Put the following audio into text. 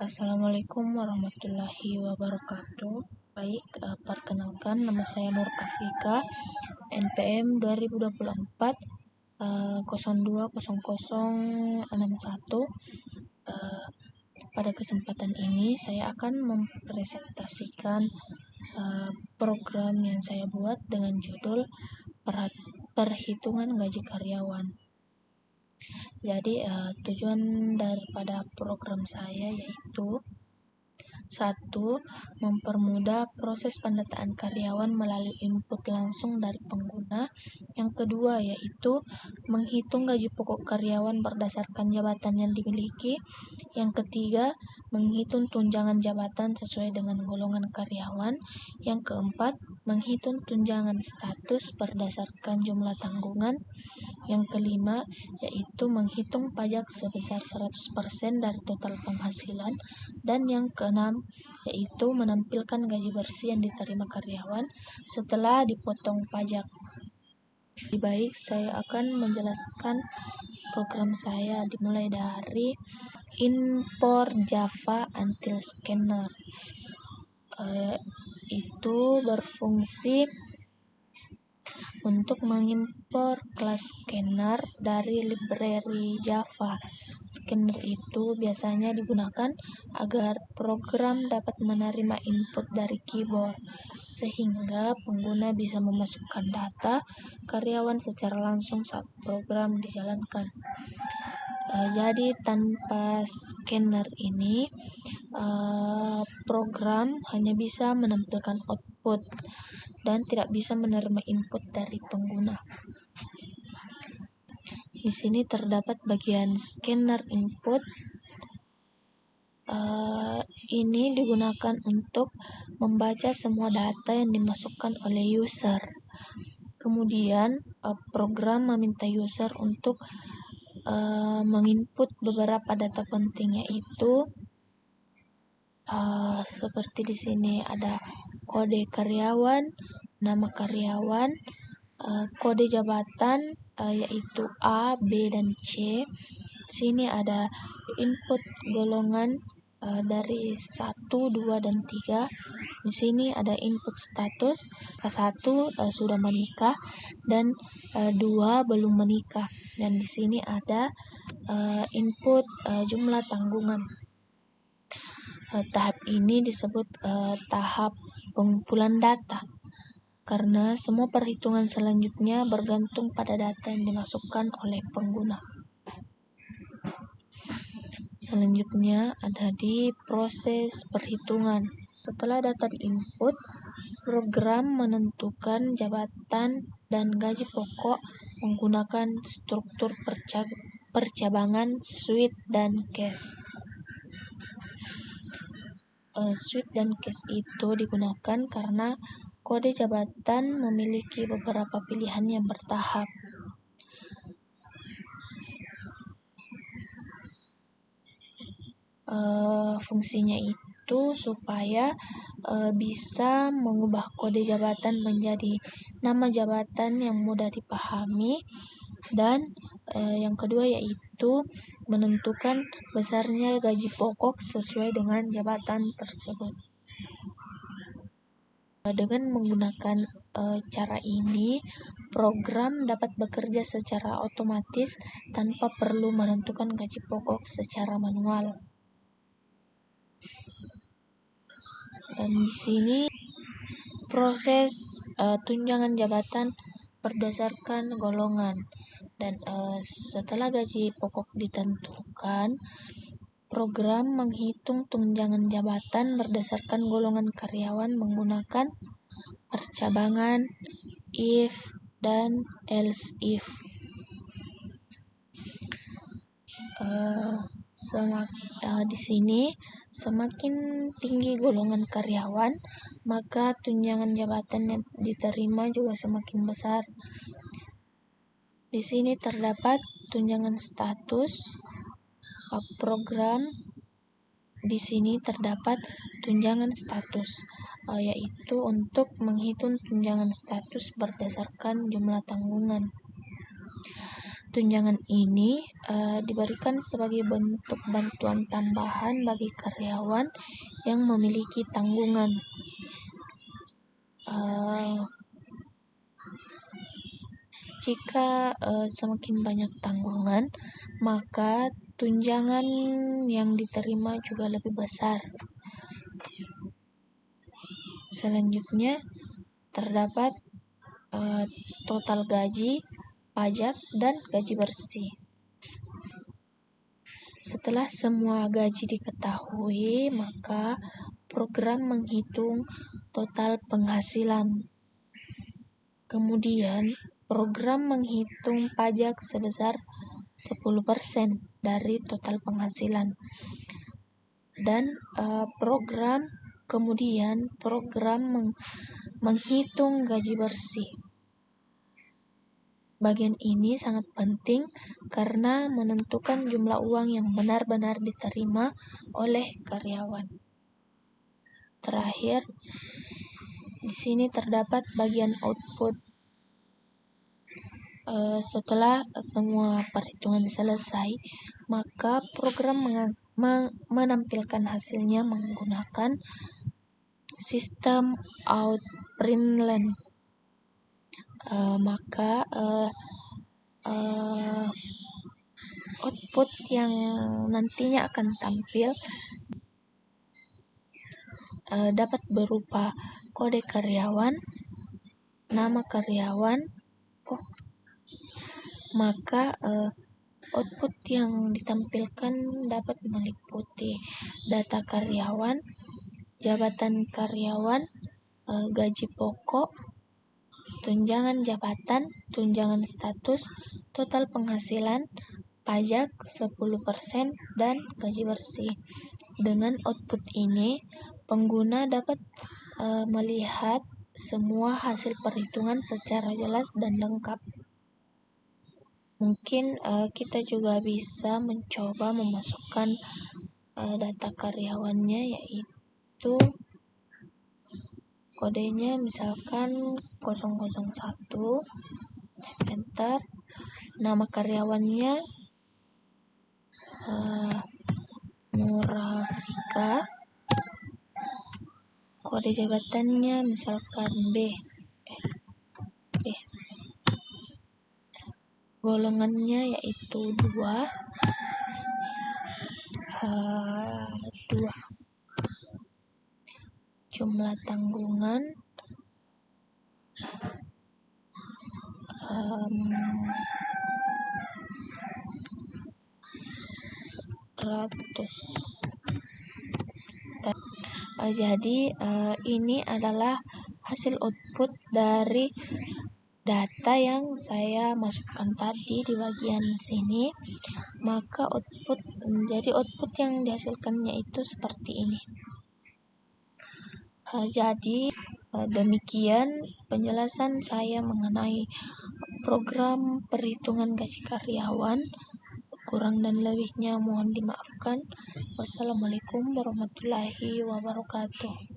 Assalamualaikum warahmatullahi wabarakatuh. Baik, perkenalkan nama saya Nur Afika, NPM 2024 020061. Pada kesempatan ini saya akan mempresentasikan program yang saya buat dengan judul perhitungan gaji karyawan. Jadi tujuan daripada program saya yaitu 1. Mempermudah proses pendataan karyawan melalui input langsung dari pengguna. Yang kedua yaitu menghitung gaji pokok karyawan berdasarkan jabatan yang dimiliki. Yang ketiga, menghitung tunjangan jabatan sesuai dengan golongan karyawan. Yang keempat, menghitung tunjangan status berdasarkan jumlah tanggungan. Yang kelima, yaitu menghitung pajak sebesar 100% dari total penghasilan. Dan yang keenam, yaitu menampilkan gaji bersih yang diterima karyawan setelah dipotong pajak. Lebih baik saya akan menjelaskan program saya dimulai dari import Java Until Scanner. Itu berfungsi untuk mengimpor kelas scanner dari library Java. Scanner itu biasanya digunakan agar program dapat menerima input dari keyboard, sehingga pengguna bisa memasukkan data karyawan secara langsung saat program dijalankan. Jadi tanpa scanner ini, program hanya bisa menampilkan output dan tidak bisa menerima input dari pengguna. Di sini terdapat bagian scanner input. Ini digunakan untuk membaca semua data yang dimasukkan oleh user. Kemudian program meminta user untuk menginput beberapa data penting, yaitu seperti di sini ada kode karyawan, nama karyawan, kode jabatan yaitu A, B, dan C. Di sini ada input golongan dari 1, 2, dan 3. Di sini ada input status, K1 sudah menikah dan 2 belum menikah. Dan di sini ada input jumlah tanggungan. Tahap ini disebut tahap pengumpulan data, karena semua perhitungan selanjutnya bergantung pada data yang dimasukkan oleh pengguna. Selanjutnya ada di proses perhitungan. Setelah data diinput, program menentukan jabatan dan gaji pokok menggunakan struktur percabangan suite dan case. Suite dan case itu digunakan karena kode jabatan memiliki beberapa pilihan yang bertahap. Fungsinya itu supaya bisa mengubah kode jabatan menjadi nama jabatan yang mudah dipahami, dan yang kedua yaitu menentukan besarnya gaji pokok sesuai dengan jabatan tersebut. Dengan menggunakan cara ini, program dapat bekerja secara otomatis tanpa perlu menentukan gaji pokok secara manual. Dan di sini proses tunjangan jabatan berdasarkan golongan. Dan setelah gaji pokok ditentukan, program menghitung tunjangan jabatan berdasarkan golongan karyawan menggunakan percabangan if dan else if. Di sini semakin tinggi golongan karyawan, maka tunjangan jabatan yang diterima juga semakin besar. Di sini terdapat tunjangan status program. Di sini terdapat tunjangan status, yaitu untuk menghitung tunjangan status berdasarkan jumlah tanggungan. Tunjangan ini diberikan sebagai bentuk bantuan tambahan bagi karyawan yang memiliki tanggungan. Jika semakin banyak tanggungan, maka tunjangan yang diterima juga lebih besar. Selanjutnya terdapat total gaji, pajak, dan gaji bersih. Setelah semua gaji diketahui, maka program menghitung total penghasilan. Kemudian, program menghitung pajak sebesar 10% dari total penghasilan. Dan program menghitung gaji bersih. Bagian ini sangat penting karena menentukan jumlah uang yang benar-benar diterima oleh karyawan. Terakhir, di sini terdapat bagian output. Setelah semua perhitungan selesai, maka program menampilkan hasilnya menggunakan sistem outprint. Maka output yang nantinya akan tampil dapat berupa kode karyawan, nama karyawan. Maka output yang ditampilkan dapat meliputi data karyawan, jabatan karyawan, gaji pokok, tunjangan jabatan, tunjangan status, total penghasilan, pajak 10%, dan gaji bersih. Dengan output ini, pengguna dapat melihat semua hasil perhitungan secara jelas dan lengkap. Mungkin kita juga bisa mencoba memasukkan data karyawannya, yaitu kodenya misalkan 001, enter. Nama karyawannya Nurafika, kode jabatannya misalkan B. Golongannya yaitu 2. Jumlah tanggungan 100. Jadi ini adalah hasil output dari data yang saya masukkan tadi di bagian sini. Maka output yang dihasilkannya itu seperti ini. Jadi demikian penjelasan saya mengenai program perhitungan gaji karyawan. Kurang dan lebihnya mohon dimaafkan. Wassalamualaikum warahmatullahi wabarakatuh.